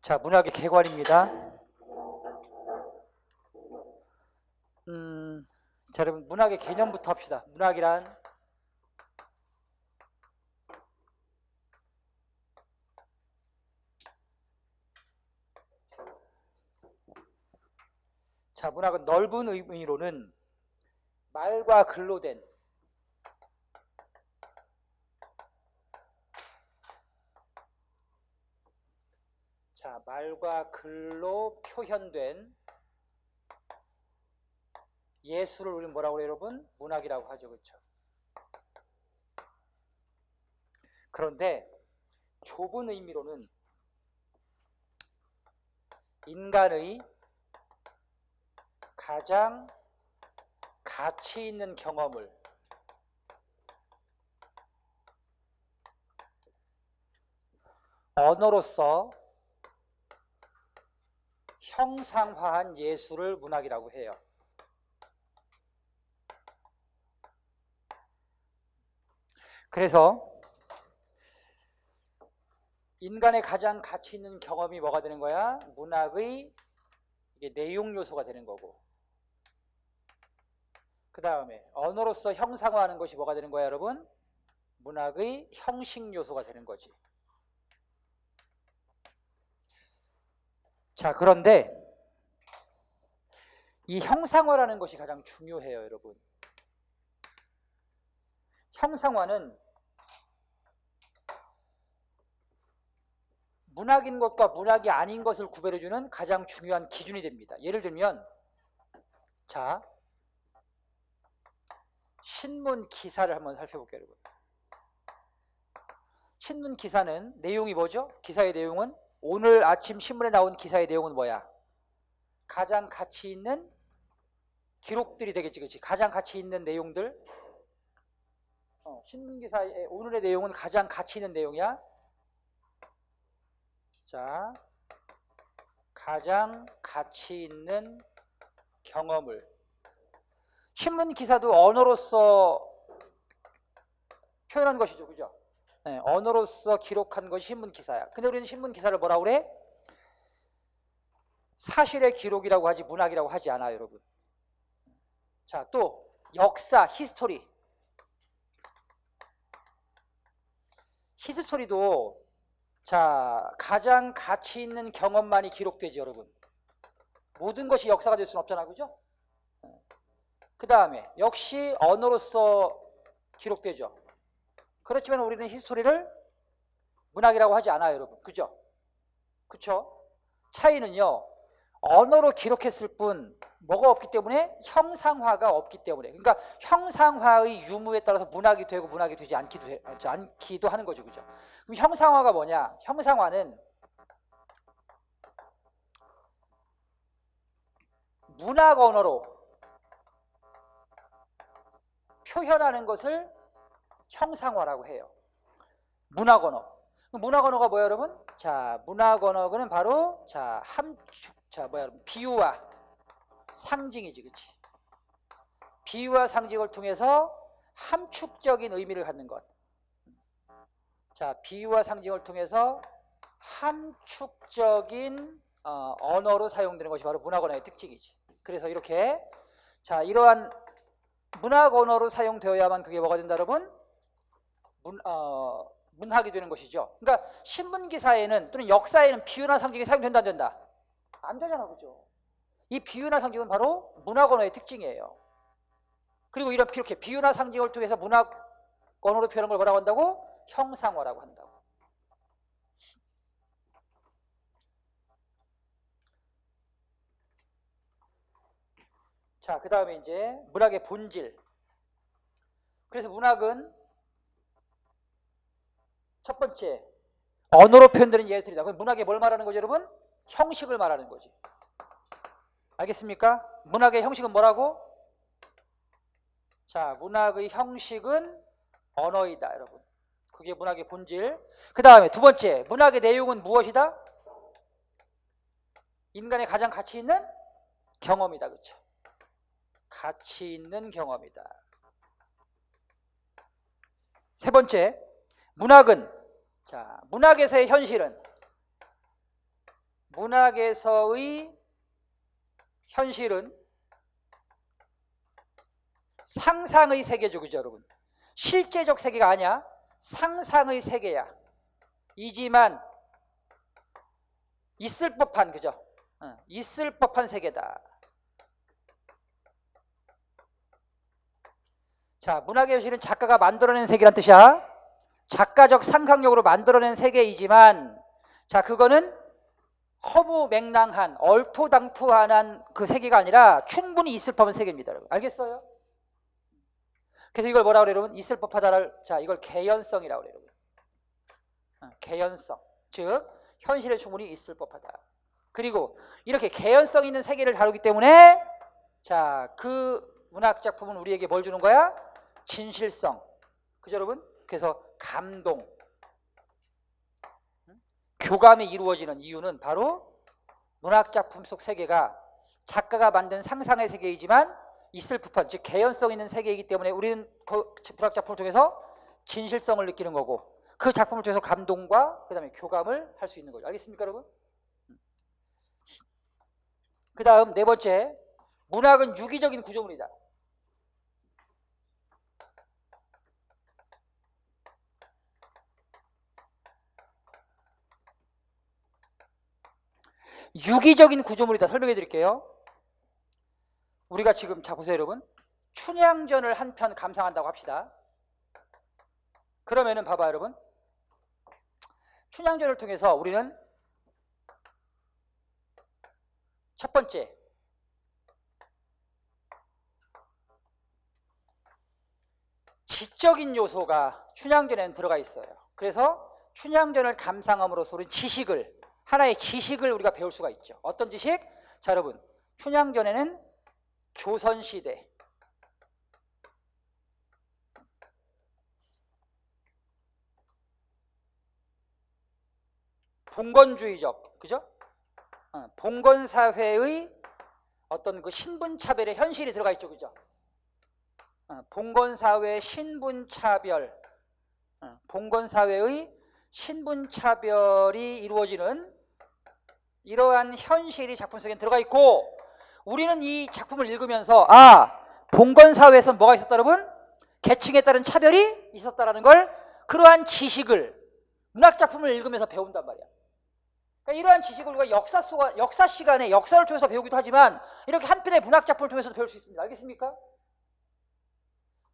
자, 문학의 개관입니다. 자, 여러분 문학의 개념부터 합시다. 문학이란 자, 문학은 넓은 의미로는 말과 글로 된 말과 글로 표현된 예술을 우리는 뭐라고 그래요, 여러분? 문학이라고 하죠. 그렇죠? 그런데 좁은 의미로는 인간의 가장 가치 있는 경험을 언어로서 형상화한 예술을 문학이라고 해요. 그래서 인간의 가장 가치 있는 경험이 뭐가 되는 거야? 문학의 이게 내용 요소가 되는 거고, 그 다음에 언어로서 형상화하는 것이 뭐가 되는 거야, 여러분? 문학의 형식 요소가 되는 거지. 자, 그런데 이 형상화라는 것이 가장 중요해요, 여러분. 형상화는 문학인 것과 문학이 아닌 것을 구별해주는 가장 중요한 기준이 됩니다. 예를 들면, 자, 신문 기사를 한번 살펴볼게요, 여러분. 신문 기사는 내용이 뭐죠? 기사의 내용은 오늘 아침 신문에 나온 기사의 내용은 뭐야? 가장 가치 있는 기록들이 되겠지, 그렇지? 가장 가치 있는 내용들. 신문 기사의 오늘의 내용은 가장 가치 있는 내용이야. 자, 가장 가치 있는 경험을. 신문 기사도 언어로서 표현한 것이죠, 그죠? 네, 언어로서 기록한 것이 신문 기사야. 근데 우리는 신문 기사를 뭐라고 그래? 사실의 기록이라고 하지 문학이라고 하지 않아요, 여러분. 자, 또 역사, 히스토리. 히스토리도 자, 가장 가치 있는 경험만이 기록되지, 여러분. 모든 것이 역사가 될 수는 없잖아, 그죠? 그 다음에 역시 언어로서 기록되죠. 그렇지만 우리는 히스토리를 문학이라고 하지 않아요, 여러분. 그죠? 그쵸? 차이는요, 언어로 기록했을 뿐 뭐가 없기 때문에 형상화가 없기 때문에. 그러니까 형상화의 유무에 따라서 문학이 되고 문학이 되지 않기도 하는 거죠, 그죠? 그럼 형상화가 뭐냐? 형상화는 문학 언어로 표현하는 것을 형상화라고 해요. 문학 언어. 문학 언어가 뭐예요, 여러분? 자, 문학 언어는 바로 자, 비유와 상징이지, 그렇지? 비유와 상징을 통해서 함축적인 의미를 갖는 것. 자, 비유와 상징을 통해서 함축적인 언어로 사용되는 것이 바로 문학 언어의 특징이지. 그래서 이렇게 자, 이러한 문학 언어로 사용되어야만 그게 뭐가 된다, 여러분? 문학이 되는 것이죠. 그러니까 신문 기사에는 또는 역사에는 비유나 상징이 사용된다, 안 된다? 안 되잖아, 그죠? 이 비유나 상징은 바로 문학 언어의 특징이에요. 그리고 이렇게 비유나 상징을 통해서 문학 언어로 표현한 걸 뭐라고 한다고? 형상화라고 한다고. 자, 그 다음에 이제 문학의 본질. 그래서 문학은 첫 번째, 언어로 표현되는 예술이다. 그럼 문학이 뭘 말하는 거죠, 여러분? 형식을 말하는 거지. 알겠습니까? 문학의 형식은 뭐라고? 자, 문학의 형식은 언어이다, 여러분. 그게 문학의 본질. 그 다음에 두 번째, 문학의 내용은 무엇이다? 인간의 가장 가치 있는 경험이다, 그렇죠? 가치 있는 경험이다. 세 번째, 문학은 자, 문학에서의 현실은 문학에서의 현실은 상상의 세계죠. 그죠, 여러분? 실제적 세계가 아니야. 상상의 세계야. 이지만 있을 법한, 그죠? 있을 법한 세계다. 자, 문학의 현실은 작가가 만들어낸 세계란 뜻이야. 작가적 상상력으로 만들어낸 세계이지만, 자, 그거는 허무맹랑한 얼토당토한 그 세계가 아니라 충분히 있을 법한 세계입니다. 여러분. 알겠어요? 그래서 이걸 뭐라고 그래요, 여러분? 있을 법하다를, 자, 이걸 개연성이라고 그래요, 여러분. 개연성. 즉, 현실에 충분히 있을 법하다. 그리고 이렇게 개연성 있는 세계를 다루기 때문에, 자, 그 문학 작품은 우리에게 뭘 주는 거야? 진실성. 그죠, 여러분? 그래서 감동, 교감이 이루어지는 이유는 바로 문학 작품 속 세계가 작가가 만든 상상의 세계이지만 있을 법한, 즉 개연성 있는 세계이기 때문에 우리는 그 문학 작품을 통해서 진실성을 느끼는 거고, 그 작품을 통해서 감동과 그 다음에 교감을 할 수 있는 거죠. 알겠습니까, 여러분? 그 다음 네 번째, 문학은 유기적인 구조물이다. 유기적인 구조물이다. 설명해 드릴게요. 우리가 지금, 자 보세요, 여러분. 춘향전을 한 편 감상한다고 합시다. 그러면은 봐봐요, 여러분. 춘향전을 통해서 우리는 첫 번째, 지적인 요소가 춘향전에는 들어가 있어요. 그래서 춘향전을 감상함으로써 우리는 지식을, 하나의 지식을 우리가 배울 수가 있죠. 어떤 지식? 자, 여러분, 춘향전에는 조선시대, 봉건주의적, 그죠? 봉건사회의 어떤 그 신분차별의 현실이 들어가 있죠. 그죠? 봉건사회의 신분차별, 봉건사회의 신분차별이 이루어지는 이러한 현실이 작품 속에 들어가 있고, 우리는 이 작품을 읽으면서 봉건사회에서 뭐가 있었다, 여러분? 계층에 따른 차별이 있었다라는 걸, 그러한 지식을 문학작품을 읽으면서 배운단 말이야. 그러니까 이러한 지식을 우리가 역사 시간에 역사를 통해서 배우기도 하지만 이렇게 한 편의 문학작품을 통해서도 배울 수 있습니다. 알겠습니까?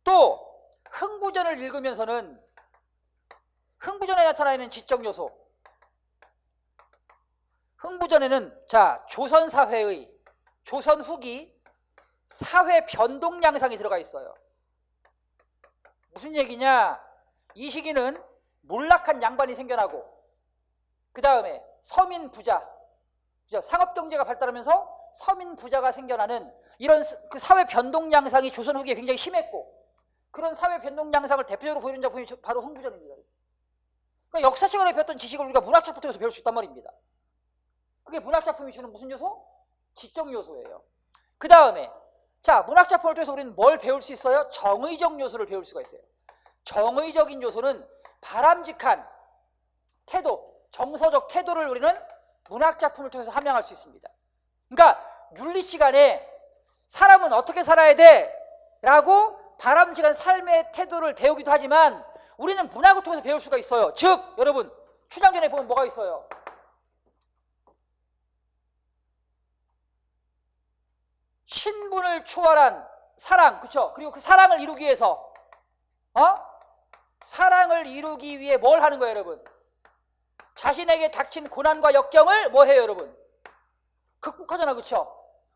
또 흥부전을 읽으면서는 흥부전에 나타나는 지적 요소, 흥부전에는, 자, 조선 사회의, 조선 후기 사회 변동 양상이 들어가 있어요. 무슨 얘기냐? 이 시기는 몰락한 양반이 생겨나고, 그 다음에 서민 부자, 상업 경제가 발달하면서 서민 부자가 생겨나는 이런 그 사회 변동 양상이 조선 후기에 굉장히 심했고, 그런 사회 변동 양상을 대표적으로 보이는 작품이 바로 흥부전입니다. 그러니까 역사 시간에 배웠던 지식을 우리가 문학 작품 통해서 배울 수 있단 말입니다. 그게 문학 작품이 주는 무슨 요소? 지적 요소예요. 그 다음에, 자, 문학 작품을 통해서 우리는 뭘 배울 수 있어요? 정의적 요소를 배울 수가 있어요. 정의적인 요소는 바람직한 태도, 정서적 태도를 우리는 문학 작품을 통해서 함양할 수 있습니다. 그러니까 윤리 시간에 사람은 어떻게 살아야 돼? 라고 바람직한 삶의 태도를 배우기도 하지만 우리는 문학을 통해서 배울 수가 있어요. 즉, 여러분, 춘향전에 보면 뭐가 있어요? 신분을 초월한 사랑, 그렇죠? 그리고 그 사랑을 이루기 위해서, 사랑을 이루기 위해 뭘 하는 거예요, 여러분? 자신에게 닥친 고난과 역경을 뭐 해요, 여러분? 극복하잖아, 그렇죠?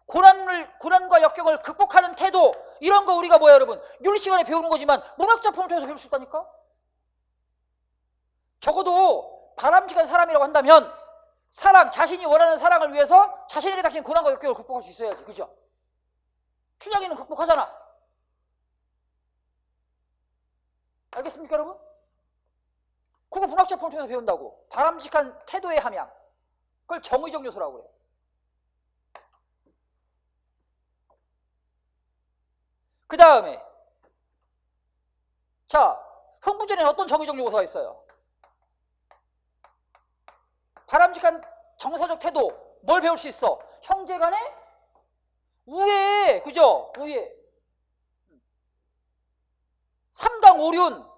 고난과 역경을 극복하는 태도, 이런 거 우리가 뭐야, 여러분? 윤리 시간에 배우는 거지만 문학 작품을 통해서 배울 수 있다니까? 적어도 바람직한 사람이라고 한다면 사랑, 자신이 원하는 사랑을 위해서 자신에게 닥친 고난과 역경을 극복할 수 있어야지, 그죠? 춘향이는 극복하잖아. 알겠습니까, 여러분? 그거 문학 작품을 통해서 배운다고. 바람직한 태도의 함양, 그걸 정의적 요소라고 그래요. 그 다음에, 자, 흥부전에는 어떤 정의적 요소가 있어요? 바람직한 정서적 태도 뭘 배울 수 있어? 형제간의 우애, 그죠? 우애. 3당 5륜.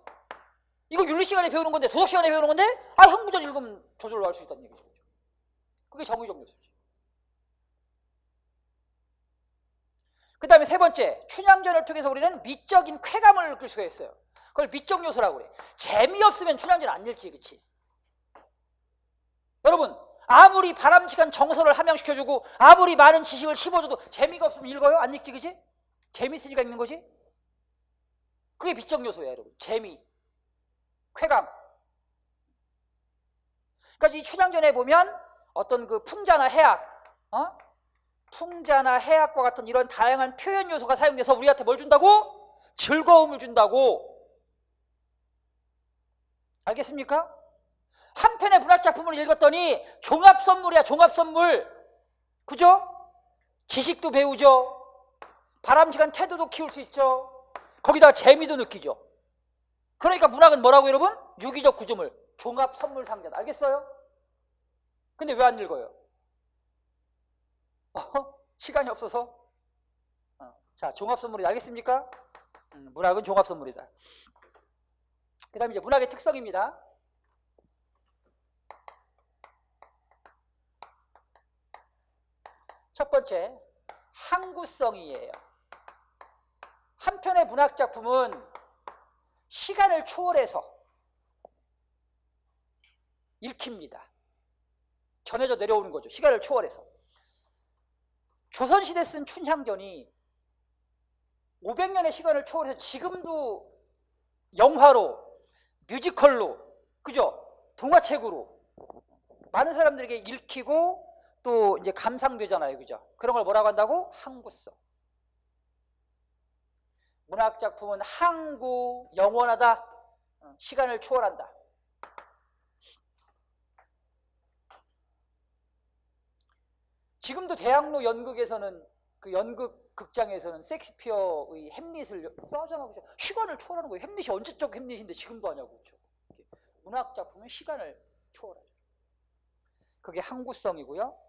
이거 윤리 시간에 배우는 건데, 도덕 시간에 배우는 건데, 흥부전 읽으면 저절로 할 수 있다는 얘기죠. 그게 정의적 요소죠. 그 다음에 세 번째, 춘향전을 통해서 우리는 미적인 쾌감을 느낄 수가 있어요. 그걸 미적 요소라고 그래. 재미없으면 춘향전 안 읽지, 그치? 여러분, 아무리 바람직한 정서를 함양시켜주고 아무리 많은 지식을 씹어줘도 재미가 없으면 읽어요? 안 읽지, 그치? 재미있으니까 읽는 거지? 그게 미적 요소예요, 여러분. 재미, 쾌감. 그러니까 이 춘향전에 보면 어떤 그 풍자나 해악, 풍자나 해악과 같은 이런 다양한 표현 요소가 사용돼서 우리한테 뭘 준다고? 즐거움을 준다고. 알겠습니까? 한 편의 문학작품을 읽었더니 종합선물이야, 종합선물. 그죠? 지식도 배우죠. 바람직한 태도도 키울 수 있죠. 거기다가 재미도 느끼죠. 그러니까 문학은 뭐라고 여러분? 유기적 구조물, 종합선물 상자다. 알겠어요? 근데 왜 안 읽어요? 시간이 없어서? 자, 종합선물이다. 알겠습니까? 문학은 종합선물이다. 그 다음에 이제 문학의 특성입니다. 첫 번째, 항구성이에요. 한 편의 문학작품은 시간을 초월해서 읽힙니다. 전해져 내려오는 거죠. 시간을 초월해서. 조선시대 쓴 춘향전이 500년의 시간을 초월해서 지금도 영화로, 뮤지컬로, 그죠? 동화책으로 많은 사람들에게 읽히고 또 이제 감상되잖아요. 그죠? 그런 걸 뭐라고 한다고? 항구성. 문학작품은 항구, 영원하다. 시간을 초월한다. 지금도 대학로 연극에서는, 그 연극 극장에서는 셰익스피어의 햄릿을 하잖아. 그죠? 시간을 초월하는 거예요. 햄릿이 언제적 햄릿인데 지금도 하냐고. 그죠? 문학작품은 시간을 초월하죠. 그게 항구성이고요.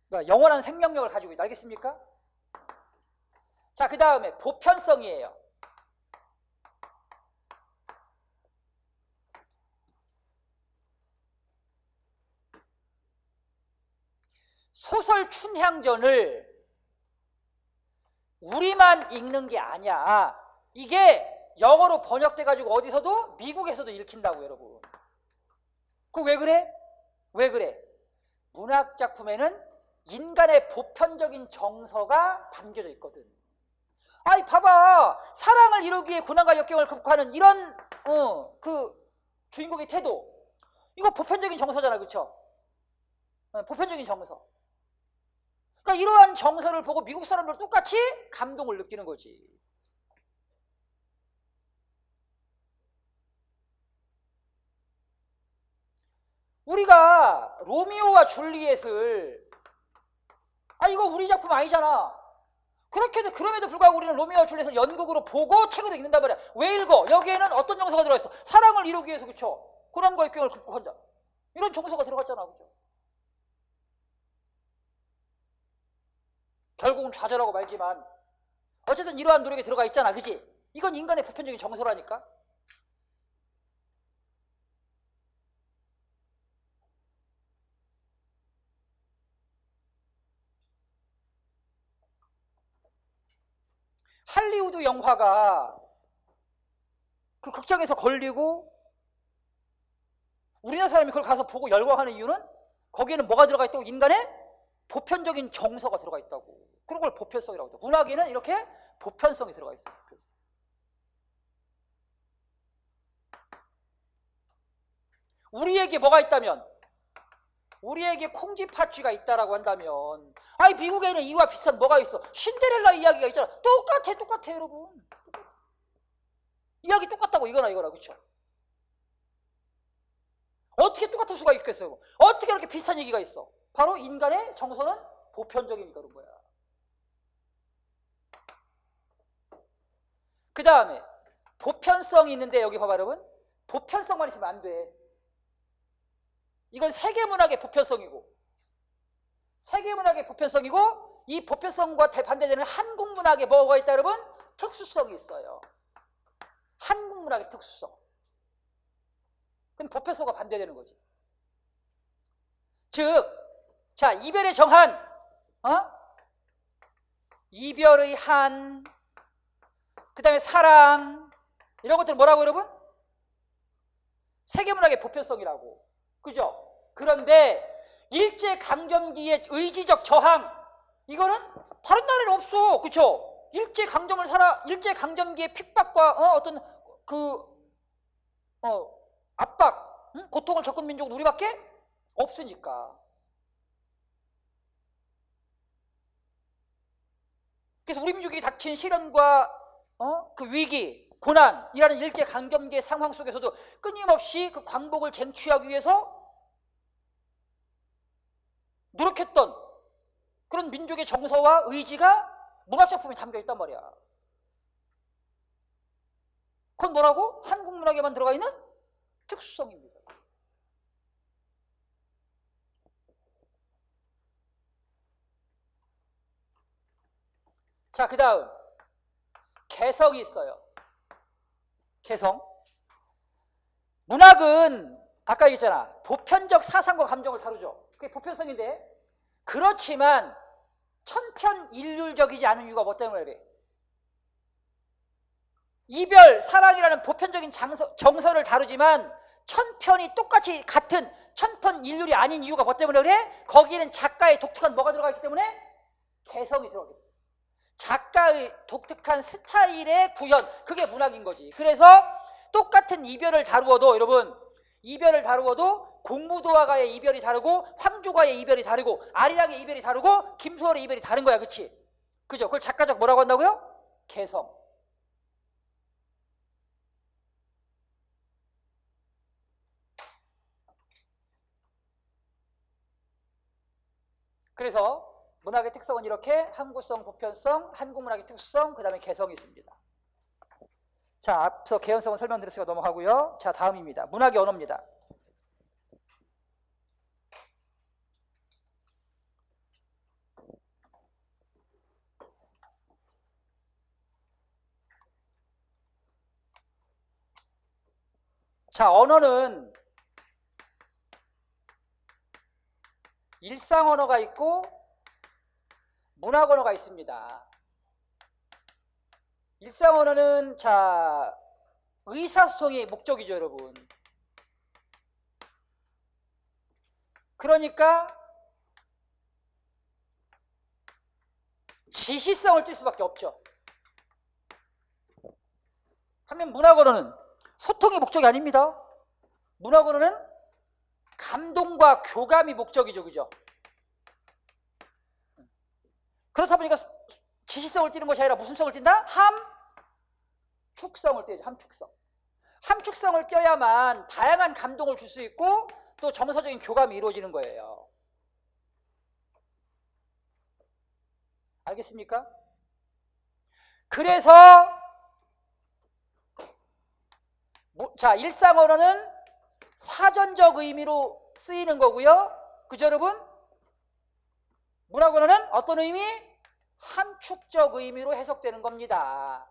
그러니까 영원한 생명력을 가지고 있다. 알겠습니까? 자, 그 다음에 보편성이에요. 소설 춘향전을 우리만 읽는 게 아니야. 이게 영어로 번역돼가지고 어디서도, 미국에서도 읽힌다고, 여러분. 그거 왜 그래? 왜 그래? 문학작품에는 인간의 보편적인 정서가 담겨져 있거든. 아이, 봐봐. 사랑을 이루기 위해 고난과 역경을 극복하는 이런 그 주인공의 태도, 이거 보편적인 정서잖아. 그렇죠? 보편적인 정서. 그러니까 이러한 정서를 보고 미국 사람들 똑같이 감동을 느끼는 거지. 우리가 로미오와 줄리엣을, 이거 우리 작품 아니잖아. 그럼에도 불구하고 우리는 로미오와 줄리엣을 연극으로 보고 책으로 읽는단 말이야. 왜 읽어? 여기에는 어떤 정서가 들어가 있어? 사랑을 이루기 위해서, 그쵸? 고난과 역경을 극복한다. 이런 정서가 들어갔잖아. 그죠? 결국은 좌절하고 말지만 어쨌든 이러한 노력이 들어가 있잖아. 그지? 이건 인간의 보편적인 정서라니까. 할리우드 영화가 그 극장에서 걸리고 우리나라 사람이 그걸 가서 보고 열광하는 이유는 거기에는 뭐가 들어가 있다고? 인간의 보편적인 정서가 들어가 있다고. 그런 걸 보편성이라고 해요. 문학에는 이렇게 보편성이 들어가 있어요. 우리에게 뭐가 있다면, 우리에게 콩쥐팥쥐가 있다라고 한다면, 미국에는 이와 비슷한 뭐가 있어? 신데렐라 이야기가 있잖아. 똑같아 여러분. 이야기 똑같다고, 이거나 그렇죠? 어떻게 똑같을 수가 있겠어요? 어떻게 그렇게 비슷한 얘기가 있어? 바로 인간의 정서는 보편적이니까 그런 거야. 그 다음에 보편성이 있는데, 여기 봐봐 여러분. 보편성만 있으면 안 돼. 이건 세계문학의 보편성이고, 세계문학의 보편성이고 이 보편성과 반대되는 한국문학에 뭐가 있다 여러분? 특수성이 있어요. 한국문학의 특수성. 그럼 보편성과 반대되는 거지. 즉, 자, 이별의 정한, 이별의 한, 그 다음에 사랑, 이런 것들 뭐라고 여러분? 세계문학의 보편성이라고. 그죠? 그런데 일제강점기의 의지적 저항, 이거는 다른 나라에는 없어. 그쵸? 일제강점기의 핍박과 어떤 압박, 고통을 겪은 민족은 우리밖에 없으니까. 그래서 우리 민족이 닥친 시련과 그 위기, 고난이라는 일제강점기의 상황 속에서도 끊임없이 그 광복을 쟁취하기 위해서 노력했던 그런 민족의 정서와 의지가 문학작품에 담겨있단 말이야. 그건 뭐라고? 한국 문학에만 들어가 있는 특수성입니다. 자, 그 다음 개성이 있어요. 개성. 문학은 아까 얘기했잖아. 보편적 사상과 감정을 다루죠. 그게 보편성인데, 그렇지만 천편일률적이지 않은 이유가 뭐 때문에 그래? 이별, 사랑이라는 보편적인 정서를 다루지만 천편이 똑같이 같은 천편일률이 아닌 이유가 뭐 때문에 그래? 거기에는 작가의 독특한 뭐가 들어가 있기 때문에 개성이 들어가기 때문에. 작가의 독특한 스타일의 구현, 그게 문학인 거지. 그래서 똑같은 이별을 다루어도 여러분, 이별을 다루어도 공무도와가의 이별이 다르고 황조가의 이별이 다르고 아리랑의 이별이 다르고 김소월의 이별이 다른 거야. 그치? 그죠? 그걸 작가적 뭐라고 한다고요? 개성. 그래서 문학의 특성은 이렇게 한국성, 보편성, 한국문학의 특수성, 그 다음에 개성이 있습니다. 자, 앞서 개연성은 설명드렸으니까 넘어가고요. 자, 다음입니다. 문학의 언어입니다. 자, 언어는 일상 언어가 있고 문학 언어가 있습니다. 일상 언어는 자, 의사소통의 목적이죠, 여러분. 그러니까 지시성을 띌 수밖에 없죠. 반면 문학 언어는 소통이 목적이 아닙니다. 문학 언어는 감동과 교감이 목적이죠, 그죠? 그렇다 보니까 지시성을 띠는 것이 아니라 무슨 성을 띈다? 함축성을 띄죠. 함축성. 함축성을 껴야만 다양한 감동을 줄 수 있고 또 정서적인 교감이 이루어지는 거예요. 알겠습니까? 그래서 자, 일상 언어는 사전적 의미로 쓰이는 거고요. 그죠, 여러분? 문학 언어는 어떤 의미? 함축적 의미로 해석되는 겁니다.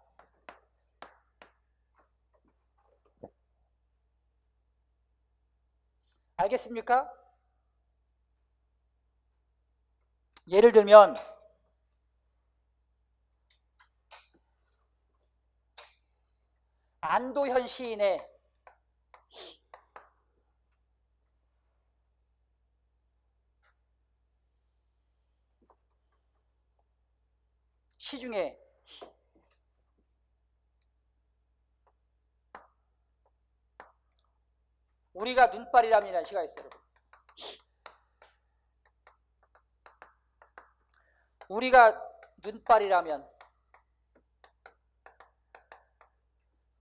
알겠습니까? 예를 들면 안도현 시인의 시 중에 우리가 눈발이라면이라는 시가 있어요. 우리가 눈발이라면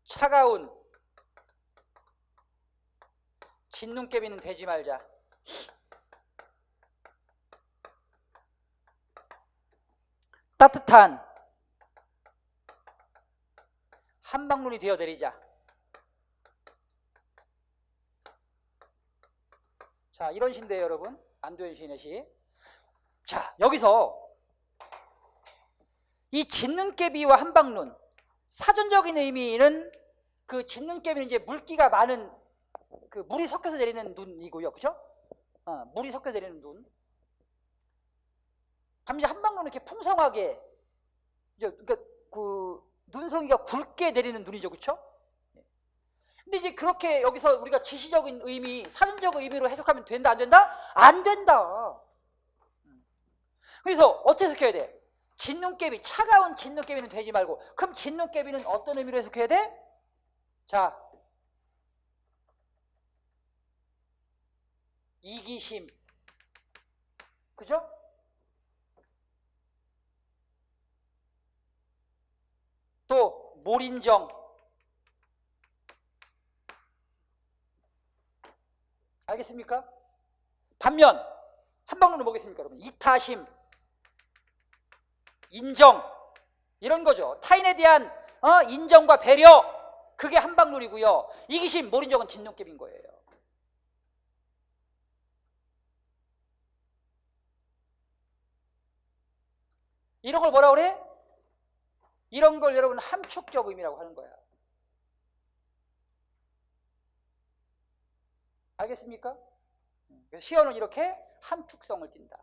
차가운 진눈깨비는 되지 말자. 따뜻한 한방눈이 되어 내리자. 자, 이런 시인데요, 여러분. 안도현 시인의 시. 자, 여기서 이 짖는깨비와 한방눈, 사전적인 의미는 그 짖는깨비는 이제 물기가 많은 그 물이 섞여서 내리는 눈이고요, 그죠? 물이 섞여서 내리는 눈. 반면 한방눈은 이렇게 풍성하게 이제 그러니까 그 눈송이가 굵게 내리는 눈이죠, 그렇죠? 근데 이제 그렇게 여기서 우리가 지시적인 의미, 사전적 의미로 해석하면 된다, 안 된다? 안 된다. 그래서 어떻게 해석해야 돼? 짖는깨비, 차가운 짖는깨비는 되지 말고, 그럼 짖는깨비는 어떤 의미로 해석해야 돼? 자, 이기심, 그죠? 또 몰인정, 알겠습니까? 반면 한방눈은 뭐겠습니까, 여러분? 이타심, 인정, 이런 거죠. 타인에 대한 인정과 배려, 그게 한방눈이고요. 이기심, 몰인정은 짖는깨비인 거예요. 이런 걸 뭐라 그래? 이런 걸 여러분 함축적 의미라고 하는 거야. 알겠습니까? 그래서 시어는 이렇게 함축성을 띈다.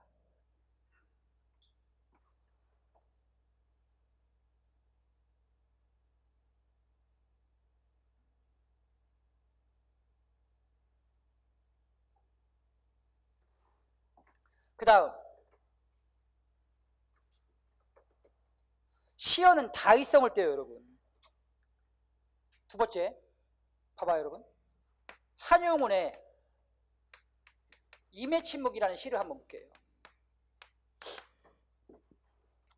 그 다음 시어는 다의성을 떼요, 여러분. 두 번째, 봐봐요, 여러분. 한용운의 임해침묵이라는 시를 한번 볼게요.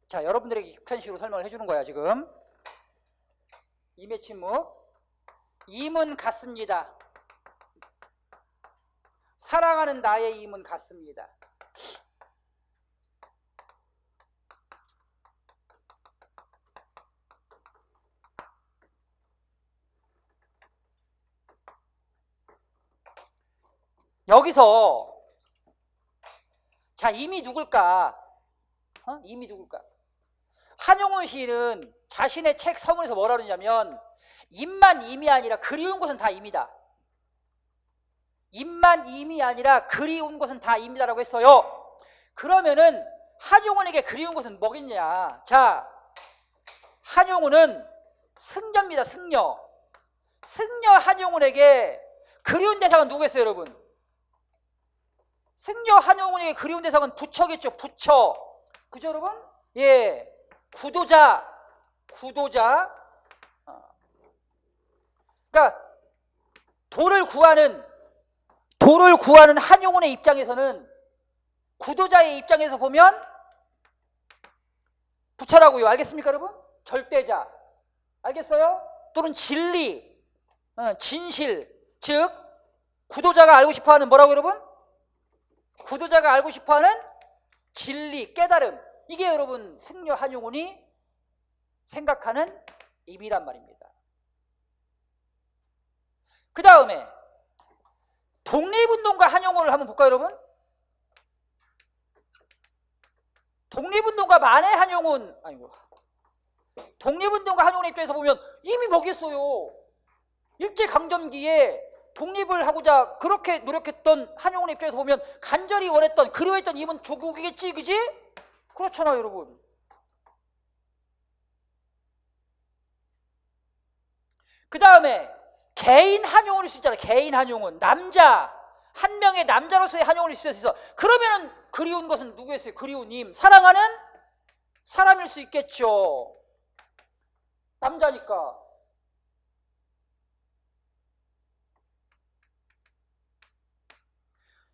자, 여러분들에게 익숙한 시로 설명을 해주는 거야, 지금. 임해침묵. 임은 같습니다. 사랑하는 나의 임은 같습니다. 여기서 자, 임이 누굴까? 임이 누굴까? 한용운 시인은 자신의 책 서문에서 뭐라 그러냐면 임만 임이 아니라 그리운 것은 다 임이다. 임만 임이 아니라 그리운 것은 다 임이다라고 했어요. 그러면은 한용운에게 그리운 것은 뭐겠냐? 자, 한용운은 승려입니다. 승려. 승려 한용운에게 그리운 대상은 누구겠어요, 여러분? 승려 한용운에게 그리운 대상은 부처겠죠. 부처. 그죠, 여러분? 예. 구도자. 구도자. 그러니까 도를 구하는 한용운의 입장에서는, 구도자의 입장에서 보면 부처라고요. 알겠습니까, 여러분? 절대자. 알겠어요? 또는 진리, 진실. 즉 구도자가 알고 싶어하는 뭐라고, 여러분? 구도자가 알고 싶어하는 진리, 깨달음. 이게 여러분 승려 한용운이 생각하는 임이란 말입니다. 그 다음에 독립운동가 한용운을 한번 볼까요, 여러분? 독립운동가 만해 한용운, 아이고, 독립운동가 한용운의 입장에서 보면 이미 뭐겠어요? 일제강점기에 독립을 하고자 그렇게 노력했던 한용운의 입장에서 보면 간절히 원했던, 그리워했던 임은 조국이겠지, 그지? 그렇잖아요, 여러분. 그 다음에 개인 한용운일 수 있잖아요. 개인 한용운. 남자, 한 명의 남자로서의 한용운일 수 있어. 그러면은 그리운 것은 누구였어요? 그리운 임. 사랑하는 사람일 수 있겠죠. 남자니까.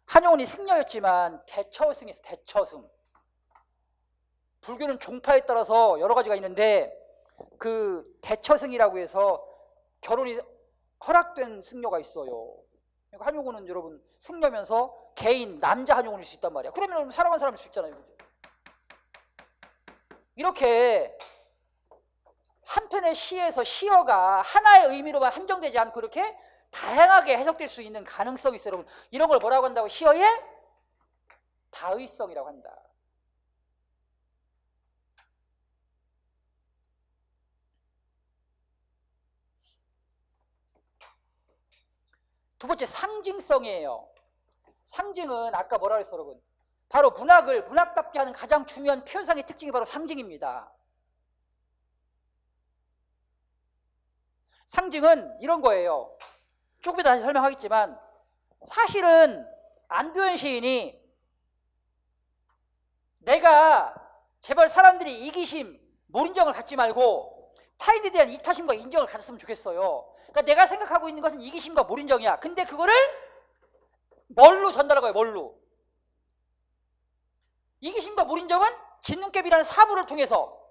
한용운이 승려였지만 대처승이었어요. 대처승. 불교는 종파에 따라서 여러 가지가 있는데 그 대처승이라고 해서 결혼이 허락된 승려가 있어요. 그러니까 한용운은 여러분 승려면서 개인 남자 한용운일 수 있단 말이야. 그러면 사랑하는 사람일 수 있잖아요. 이렇게 한 편의 시에서 시어가 하나의 의미로만 한정되지 않고 이렇게 다양하게 해석될 수 있는 가능성이 있어요, 여러분. 이런 걸 뭐라고 한다고? 시어의 다의성이라고 한다. 두 번째 상징성이에요. 상징은 아까 뭐라 그랬어 여러분? 바로 문학을 문학답게 하는 가장 중요한 표현상의 특징이 바로 상징입니다. 상징은 이런 거예요. 조금 이따 다시 설명하겠지만 사실은 안도현 시인이 내가 제발 사람들이 이기심, 몰인정을 갖지 말고 타인에 대한 이타심과 인정을 가졌으면 좋겠어요. 그러니까 내가 생각하고 있는 것은 이기심과 몰인정이야. 근데 그거를 뭘로 전달하고요? 뭘로? 이기심과 몰인정은 진눈깨비라는 사물을 통해서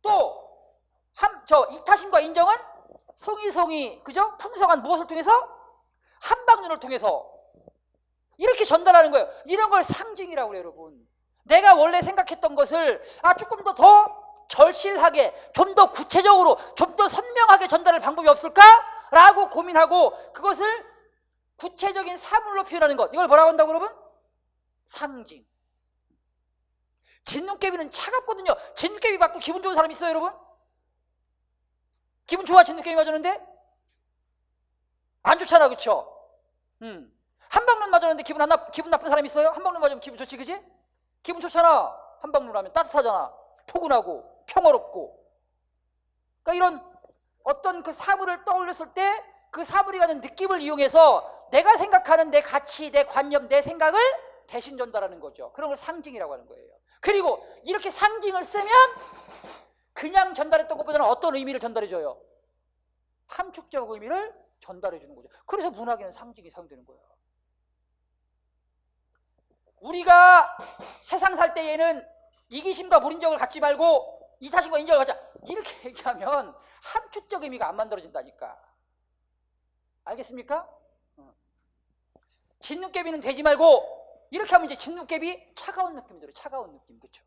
또 이타심과 인정은 송이송이 그죠? 풍성한 무엇을 통해서? 한방눈을 통해서 이렇게 전달하는 거예요. 이런 걸 상징이라고 그래요, 여러분. 내가 원래 생각했던 것을 조금 더 절실하게, 좀 더 구체적으로, 좀 더 선명하게 전달할 방법이 없을까라고 고민하고 그것을 구체적인 사물로 표현하는 것. 이걸 뭐라고 한다고 여러분? 상징. 진눈깨비는 차갑거든요. 진눈깨비 맞고 기분 좋은 사람 있어요, 여러분? 기분 좋아, 진눈깨비 맞았는데? 안 좋잖아, 그쵸? 한방눈 맞았는데 기분 나쁜 사람 있어요? 한방눈 맞으면 기분 좋지, 그지? 기분 좋잖아. 한방눈 하면 따뜻하잖아. 포근하고 평화롭고. 그러니까 이런 어떤 그 사물을 떠올렸을 때 그 사물이 가는 느낌을 이용해서 내가 생각하는 내 가치, 내 관념, 내 생각을 대신 전달하는 거죠. 그런 걸 상징이라고 하는 거예요. 그리고 이렇게 상징을 쓰면 그냥 전달했던 것보다는 어떤 의미를 전달해줘요? 함축적 의미를 전달해주는 거죠. 그래서 문학에는 상징이 사용되는 거예요. 우리가 세상 살 때에는 이기심과 몰인정을 갖지 말고 이타심과 인정을 갖자 이렇게 얘기하면 함축적 의미가 안 만들어진다니까. 알겠습니까? 진눈깨비는 되지 말고 이렇게 하면 이제 진눈깨비 차가운 느낌이 들어요. 차가운 느낌. 그렇죠?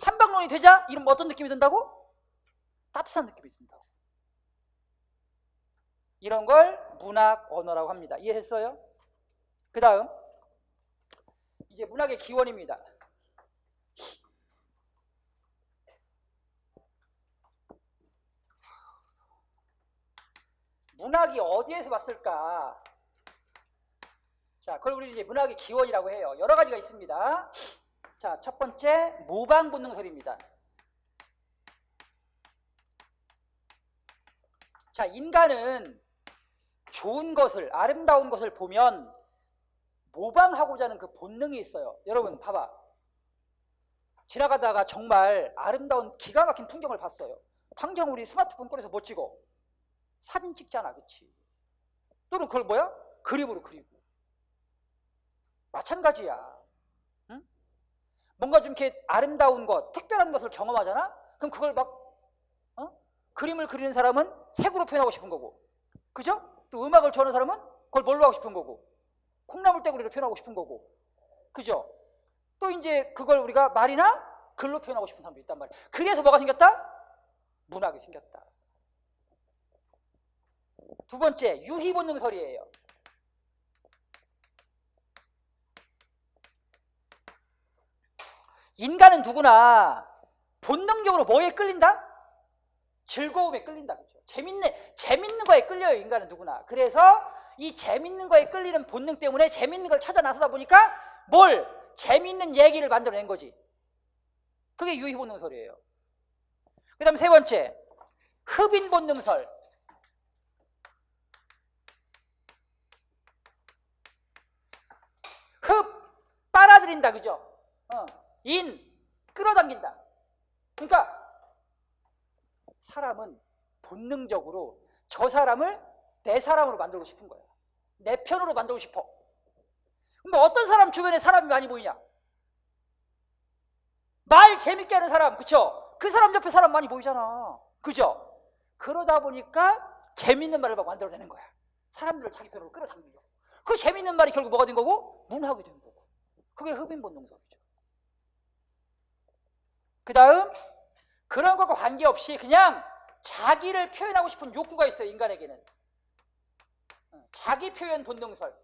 한방눈이 되자 이러면 어떤 느낌이 든다고? 따뜻한 느낌이 든다고. 이런 걸 문학 언어라고 합니다. 이해했어요? 그 다음 이제 문학의 기원입니다. 문학이 어디에서 왔을까? 자, 그걸 우리 이제 문학의 기원이라고 해요. 여러 가지가 있습니다. 자, 첫 번째 모방 본능설입니다. 자, 인간은 좋은 것을, 아름다운 것을 보면 모방하고자 하는 그 본능이 있어요. 여러분 봐봐. 지나가다가 정말 아름다운 기가 막힌 풍경을 봤어요. 당장 우리 스마트폰 꺼내서 못 찍어. 사진 찍잖아, 그치? 또는 그걸 뭐야? 그림으로 그리고. 마찬가지야. 응? 뭔가 좀 이렇게 아름다운 것, 특별한 것을 경험하잖아? 그럼 그걸 막 그림을 그리는 사람은 색으로 표현하고 싶은 거고, 그죠? 또 음악을 좋아하는 사람은 그걸 뭘로 하고 싶은 거고, 콩나물떼구리로 표현하고 싶은 거고, 그죠? 또 이제 그걸 우리가 말이나 글로 표현하고 싶은 사람도 있단 말이야. 그래서 뭐가 생겼다? 문학이 생겼다. 두 번째, 유희본능설이에요. 인간은 누구나 본능적으로 뭐에 끌린다? 즐거움에 끌린다. 그렇죠? 재밌는 거에 끌려요, 인간은 누구나. 그래서 이 재밌는 거에 끌리는 본능 때문에 재밌는 걸 찾아 나서다 보니까 재밌는 얘기를 만들어낸 거지. 그게 유희본능설이에요. 그 다음 세 번째, 흡인본능설. 빨아들인다, 그죠? 끌어당긴다. 그러니까 사람은 본능적으로 저 사람을 내 사람으로 만들고 싶은 거야. 내 편으로 만들고 싶어. 그럼 어떤 사람 주변에 사람이 많이 보이냐? 말 재밌게 하는 사람, 그쵸? 그 사람 옆에 사람 많이 보이잖아. 그죠? 그러다 보니까 재밌는 말을 막 만들어내는 거야. 사람들을 자기 편으로 끌어당기려고. 그 재밌는 말이 결국 뭐가 된 거고? 문학이 된 거고. 그게 흡인본능설이죠. 그 다음 그런 것과 관계없이 그냥 자기를 표현하고 싶은 욕구가 있어요. 인간에게는. 자기 표현 본능설.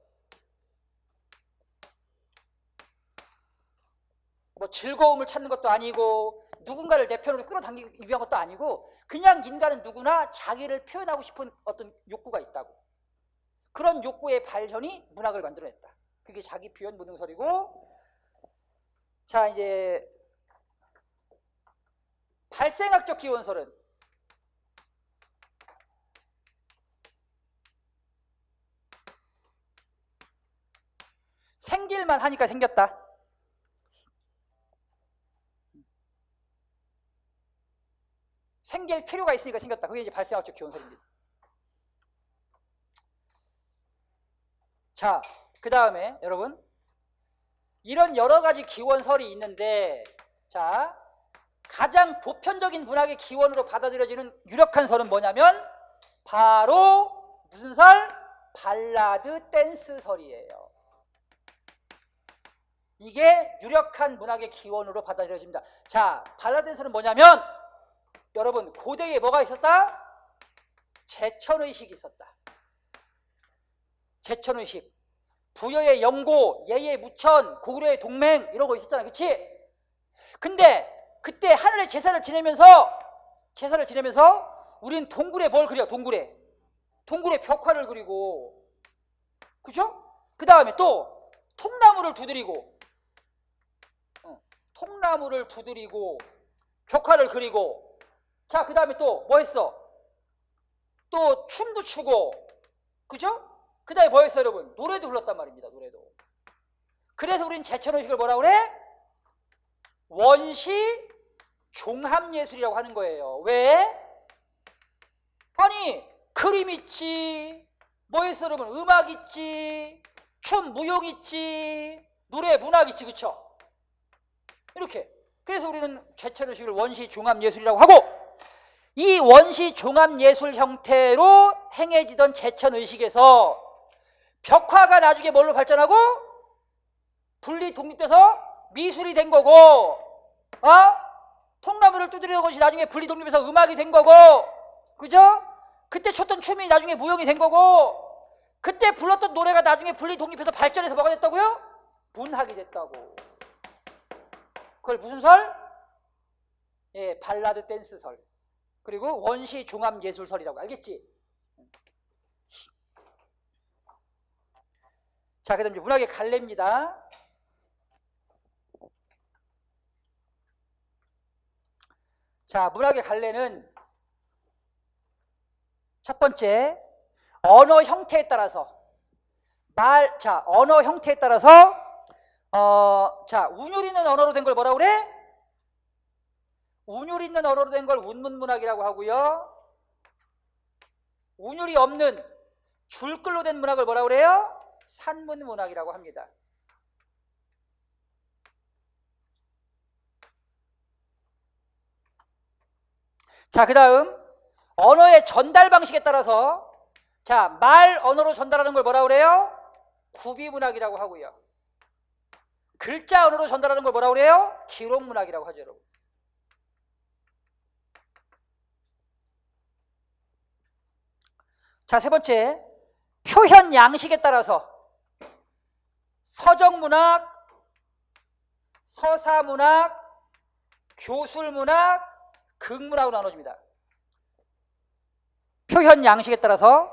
뭐 즐거움을 찾는 것도 아니고 누군가를 내 편으로 끌어당기기 위한 것도 아니고 그냥 인간은 누구나 자기를 표현하고 싶은 어떤 욕구가 있다고. 그런 욕구의 발현이 문학을 만들어냈다. 그게 자기 표현 무능설이고, 자 이제 발생학적 기원설은 생길만 하니까 생겼다. 생길 필요가 있으니까 생겼다. 그게 이제 발생학적 기원설입니다. 자, 그 다음에 여러분, 이런 여러 가지 기원설이 있는데, 자, 가장 보편적인 문학의 기원으로 받아들여지는 유력한 설은 뭐냐면 바로 무슨 설? 발라드 댄스 설이에요. 이게 유력한 문학의 기원으로 받아들여집니다. 자, 발라드 댄스는 뭐냐면 여러분, 고대에 뭐가 있었다? 제천의식이 있었다. 제천의식. 부여의 영고, 예의 무천, 고구려의 동맹 이런 거 있었잖아. 그치? 근데 그때 하늘의 제사를 지내면서 우린 동굴에 뭘 그려? 동굴에 벽화를 그리고, 그죠? 그 다음에 또 통나무를 두드리고 벽화를 그리고, 자, 그 다음에 또 뭐 했어? 또 춤도 추고, 그죠? 그 다음에 뭐 했어 여러분? 노래도 불렀단 말입니다. 노래도. 그래서 우린 제천의식을 뭐라 그래? 원시 종합예술이라고 하는 거예요. 왜? 아니 그림 있지, 뭐 있어 여러분? 음악 있지, 춤 무용 있지, 노래 문학 있지, 그쵸? 이렇게. 그래서 우리는 제천의식을 원시 종합예술이라고 하고, 이 원시 종합예술 형태로 행해지던 제천의식에서 벽화가 나중에 뭘로 발전하고 분리 독립돼서 미술이 된 거고, 통나무를 두드리는 것이 나중에 분리 독립해서 음악이 된 거고, 그죠? 그때 췄던 춤이 나중에 무용이 된 거고, 그때 불렀던 노래가 나중에 분리 독립해서 발전해서 뭐가 됐다고요? 문학이 됐다고. 그걸 무슨 설? 예, 발라드 댄스설. 그리고 원시 종합예술설이라고. 알겠지? 자, 그 다음 이제 문학의 갈래입니다. 자, 문학의 갈래는 첫 번째, 언어 형태에 따라서 언어 형태에 따라서 자, 운율 있는 언어로 된 걸 뭐라 그래? 운율 있는 언어로 된 걸 운문문학이라고 하고요. 운율이 없는 줄글로 된 문학을 뭐라 그래요? 산문문학이라고 합니다. 자, 그 다음 언어의 전달 방식에 따라서, 자, 말 언어로 전달하는 걸 뭐라 그래요? 구비문학이라고 하고요. 글자 언어로 전달하는 걸 뭐라 그래요? 기록문학이라고 하죠, 여러분. 자, 세 번째, 표현 양식에 따라서 서정문학, 서사문학, 교술문학, 극문학으로 나눠집니다. 표현 양식에 따라서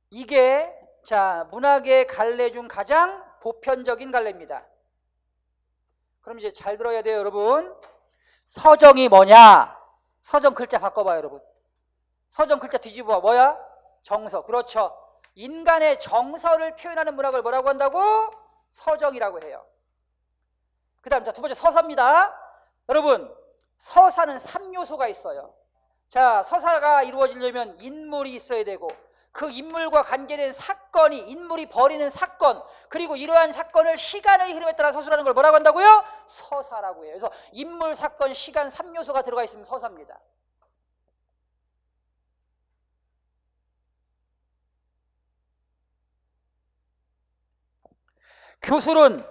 이게, 자, 문학의 갈래 중 가장 보편적인 갈래입니다. 그럼 이제 잘 들어야 돼요, 여러분. 서정이 뭐냐? 서정 글자 바꿔봐요, 여러분. 서정 글자 뒤집어봐. 뭐야? 정서. 그렇죠. 인간의 정서를 표현하는 문학을 뭐라고 한다고? 서정이라고 해요. 그 다음, 자, 두 번째 서사입니다. 여러분, 서사는 3요소가 있어요. 자, 서사가 이루어지려면 인물이 있어야 되고, 그 인물과 관계된 사건이, 인물이 벌이는 사건, 그리고 이러한 사건을 시간의 흐름에 따라 서술하는 걸 뭐라고 한다고요? 서사라고 해요. 그래서 인물, 사건, 시간 3요소가 들어가 있으면 서사입니다. 교술은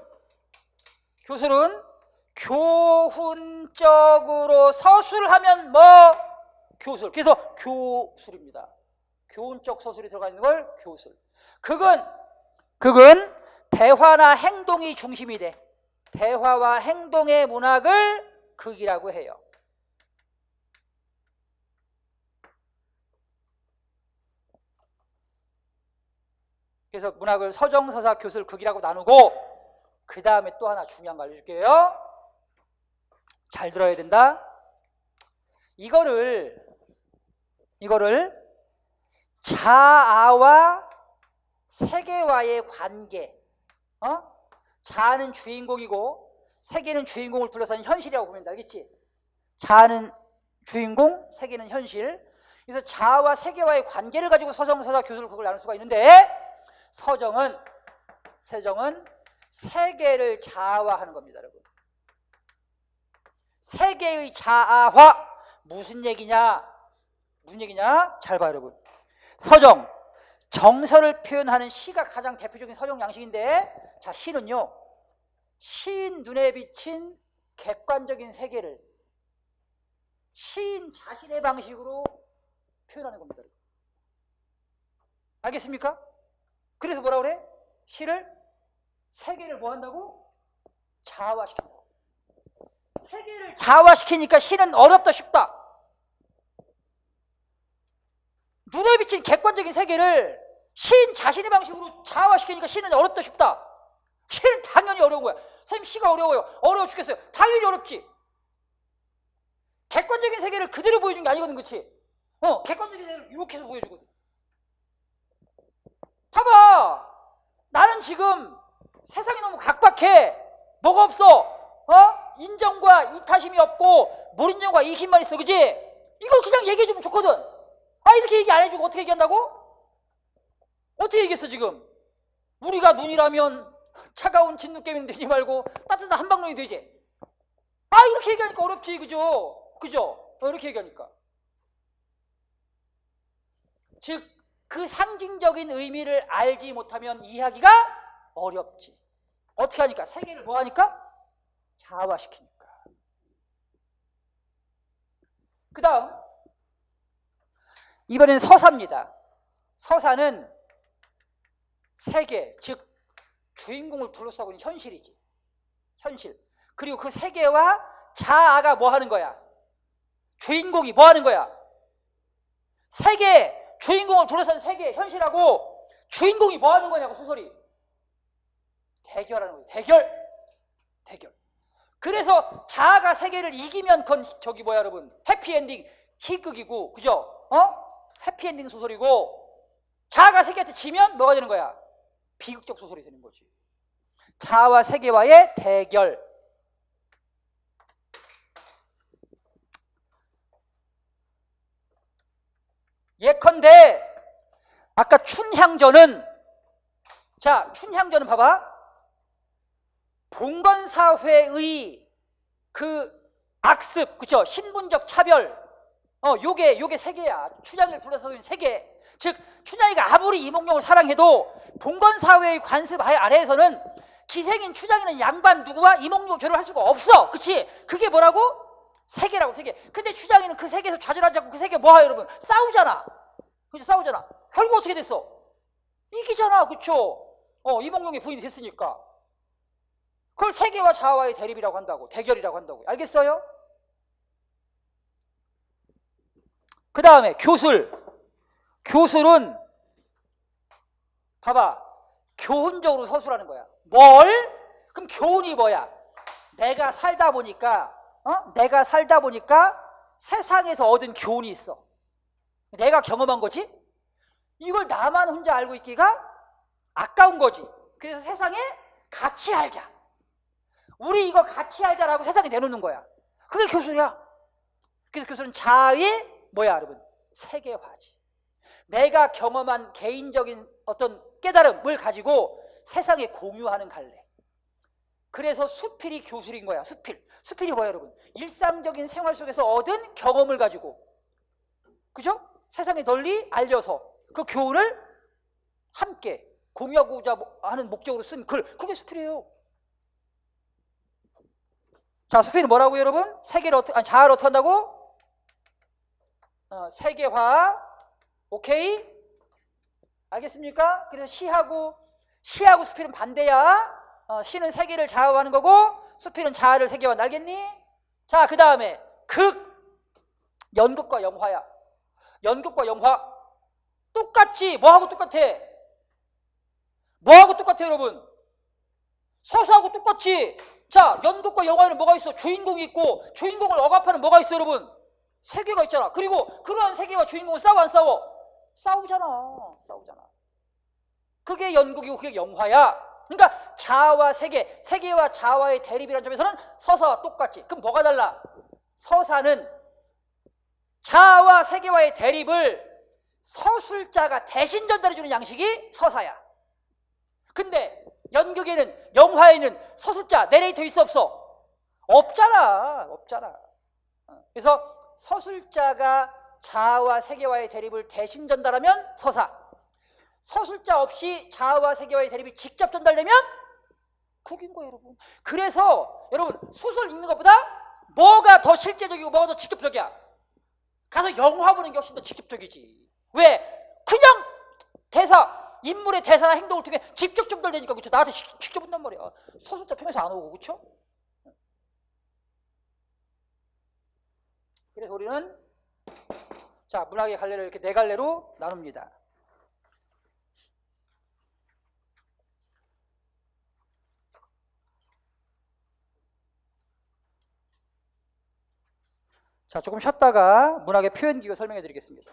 교훈적으로 서술하면 뭐? 교술. 그래서 교술입니다. 교훈적 서술이 들어가 있는 걸 교술. 극은 대화나 행동이 중심이 돼. 대화와 행동의 문학을 극이라고 해요. 그래서 문학을 서정, 서사, 교술, 극이라고 나누고 그 다음에 또 하나 중요한 거 알려줄게요. 잘 들어야 된다. 이거를 자아와 세계와의 관계, 자아는 주인공이고 세계는 주인공을 둘러싸는 현실이라고 보면 돼. 알겠지? 자아는 주인공, 세계는 현실. 그래서 자아와 세계와의 관계를 가지고 서정, 서사, 교술, 극을 나눌 수가 있는데 세정은 세계를 자아화하는 겁니다, 여러분. 세계의 자아화. 무슨 얘기냐? 잘 봐요, 여러분. 서정, 정서를 표현하는 시가 가장 대표적인 서정 양식인데, 자, 시는요, 시인 눈에 비친 객관적인 세계를 시인 자신의 방식으로 표현하는 겁니다. 알겠습니까? 그래서 뭐라 그래? 시를, 세계를 뭐 한다고? 자아화시킨다고. 세계를 자아화시키니까 시는 어렵다 쉽다. 눈에 비친 객관적인 세계를 시인 자신의 방식으로 자아화시키니까 시는 어렵다 쉽다. 시는 당연히 어려운 거야. 선생님, 시가 어려워요. 어려워 죽겠어요. 당연히 어렵지. 객관적인 세계를 그대로 보여주는 게 아니거든, 그치? 객관적인 세계를 이렇게 해서 보여주거든. 봐봐. 나는 지금 세상이 너무 각박해. 뭐가 없어? 인정과 이타심이 없고 몰인정과 이심만 있어, 그치? 이걸 그냥 얘기해주면 좋거든. 이렇게 얘기 안 해주고 어떻게 얘기한다고? 어떻게 얘기했어 지금? 우리가 눈이라면 차가운 진눈깨비는 되지 말고 따뜻한 한방눈이 되지. 이렇게 얘기하니까 어렵지, 그죠? 이렇게 얘기하니까. 즉, 그 상징적인 의미를 알지 못하면 이해하기가 어렵지. 어떻게 하니까? 세계를 뭐 하니까? 자아화시키니까. 그 다음, 이번엔 서사입니다. 서사는 세계, 즉 주인공을 둘러싸고 있는 현실이지. 현실. 그리고 그 세계와 자아가 뭐 하는 거야? 주인공이 뭐 하는 거야? 세계, 주인공을 둘러싼 세계, 현실하고 주인공이 뭐 하는 거냐고, 소설이. 대결하는 거지. 대결. 그래서 자아가 세계를 이기면 그건 저기 뭐야, 여러분? 해피엔딩, 희극이고, 그죠? 해피엔딩 소설이고, 자아가 세계한테 지면 뭐가 되는 거야? 비극적 소설이 되는 거지. 자아와 세계와의 대결. 예컨대 아까 춘향전은, 자, 춘향전은 봐봐. 봉건사회의 그 악습, 그쵸? 신분적 차별, 요게 세계야. 춘향이를 둘러싸고 있는 세계. 즉, 춘향이가 아무리 이몽룡을 사랑해도 봉건사회의 관습 아래에서는 기생인 춘향이는 양반 누구와 이몽룡 결혼할 수가 없어. 그치? 그게 뭐라고? 세계라고, 세계. 근데 춘향이는 그 세계에서 좌절하지 않고 그 세계 뭐야, 여러분? 싸우잖아. 그죠? 싸우잖아. 결국 어떻게 됐어? 이기잖아. 그쵸? 이몽룡의 부인이 됐으니까. 그걸 세계와 자아와의 대립이라고 한다고, 대결이라고 한다고. 알겠어요? 그 다음에 교술은 봐봐, 교훈적으로 서술하는 거야. 그럼 교훈이 뭐야? 내가 살다 보니까 세상에서 얻은 교훈이 있어. 내가 경험한 거지. 이걸 나만 혼자 알고 있기가 아까운 거지. 그래서 세상에 같이 알자. 우리 이거 같이 알자라고 세상에 내놓는 거야. 그게 교술이야. 그래서 교술은 자아의 뭐야, 여러분? 세계화지. 내가 경험한 개인적인 어떤 깨달음을 가지고 세상에 공유하는 갈래. 그래서 수필이 교술인 거야. 수필이 뭐야, 여러분? 일상적인 생활 속에서 얻은 경험을 가지고, 그죠? 세상에 널리 알려서 그 교훈을 함께 공유하고자 하는 목적으로 쓴 글, 그게 수필이에요. 자, 수필은 뭐라고요, 여러분? 자아를 어떻게 한다고? 세계화. 오케이? 알겠습니까? 그래서 시하고 수필은 반대야. 시는 세계를 자아화하는 거고, 수필은 자아를 세계화한다. 알겠니? 자, 그 다음에 연극과 영화야. 연극과 영화 똑같지. 뭐하고 똑같아? 뭐하고 똑같아요, 여러분? 서사하고 똑같지. 자, 연극과 영화에는 뭐가 있어? 주인공이 있고 주인공을 억압하는 뭐가 있어, 여러분? 세계가 있잖아. 그리고 그러한 세계와 주인공은 싸워 안 싸워? 싸우잖아. 싸우잖아. 그게 연극이고 그게 영화야. 그러니까 자아와 세계, 세계와 자아의 대립이라는 점에서는 서사와 똑같지. 그럼 뭐가 달라? 서사는 자아와 세계와의 대립을 서술자가 대신 전달해주는 양식이 서사야. 근데 연극에는, 영화에는 서술자, 내레이터 있어 없어? 없잖아. 없잖아. 그래서 서술자가 자아와 세계와의 대립을 대신 전달하면 서사, 서술자 없이 자아와 세계와의 대립이 직접 전달되면 극인 거예요, 여러분. 그래서 여러분, 소설 읽는 것보다 뭐가 더 실제적이고 뭐가 더 직접적이야? 가서 영화 보는 게 훨씬 더 직접적이지. 왜? 그냥 대사, 인물의 대사나 행동을 통해 직접 전달되니까. 그렇죠? 나한테 직접 본단 말이야. 서술자 통해서 안 오고. 그렇죠? 그래서 우리는 자, 문학의 갈래를 이렇게 네 갈래로 나눕니다. 자, 조금 쉬었다가 문학의 표현기구 설명해 드리겠습니다.